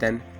10